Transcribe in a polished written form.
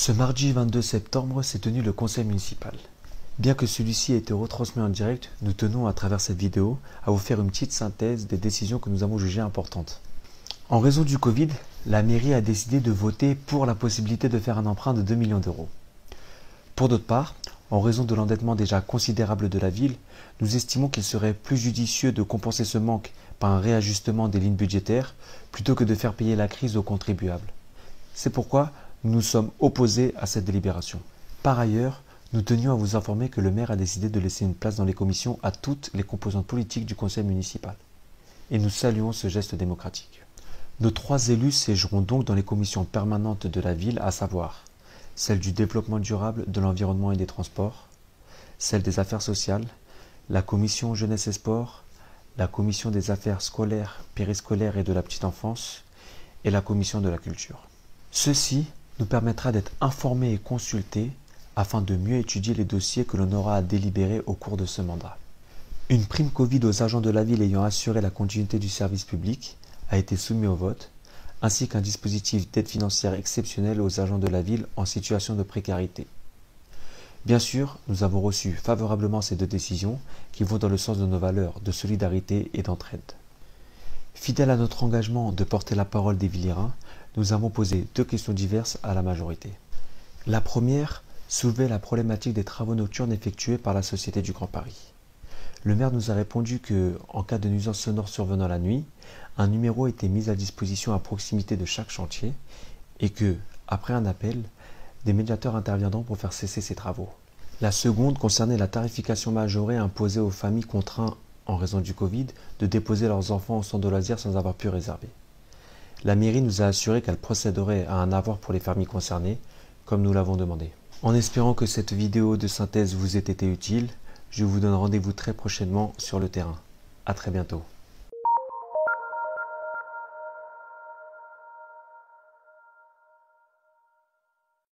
Ce mardi 22 septembre s'est tenu le conseil municipal. Bien que celui-ci ait été retransmis en direct, nous tenons à travers cette vidéo à vous faire une petite synthèse des décisions que nous avons jugées importantes. En raison du Covid, la mairie a décidé de voter pour la possibilité de faire un emprunt de 2 millions d'euros. Pour d'autre part, en raison de l'endettement déjà considérable de la ville, nous estimons qu'il serait plus judicieux de compenser ce manque par un réajustement des lignes budgétaires plutôt que de faire payer la crise aux contribuables. C'est pourquoi nous nous sommes opposés à cette délibération. Par ailleurs, nous tenions à vous informer que le maire a décidé de laisser une place dans les commissions à toutes les composantes politiques du conseil municipal. Et nous saluons ce geste démocratique. Nos 3 élus siégeront donc dans les commissions permanentes de la ville, à savoir celle du développement durable, de l'environnement et des transports, celle des affaires sociales, la commission jeunesse et sport, la commission des affaires scolaires, périscolaires et de la petite enfance, et la commission de la culture. Ceci nous permettra d'être informés et consultés afin de mieux étudier les dossiers que l'on aura à délibérer au cours de ce mandat. Une prime Covid aux agents de la ville ayant assuré la continuité du service public a été soumise au vote, ainsi qu'un dispositif d'aide financière exceptionnelle aux agents de la ville en situation de précarité. Bien sûr, nous avons reçu favorablement ces 2 décisions qui vont dans le sens de nos valeurs de solidarité et d'entraide. Fidèles à notre engagement de porter la parole des Villerains, nous avons posé 2 questions diverses à la majorité. La première soulevait la problématique des travaux nocturnes effectués par la Société du Grand Paris. Le maire nous a répondu que, en cas de nuisance sonore survenant la nuit, un numéro était mis à disposition à proximité de chaque chantier et que, après un appel, des médiateurs interviendront pour faire cesser ces travaux. La seconde concernait la tarification majorée imposée aux familles contraintes, en raison du Covid, de déposer leurs enfants au centre de loisirs sans avoir pu réserver. La mairie nous a assuré qu'elle procéderait à un avoir pour les familles concernées, comme nous l'avons demandé. En espérant que cette vidéo de synthèse vous ait été utile, je vous donne rendez-vous très prochainement sur le terrain. À très bientôt.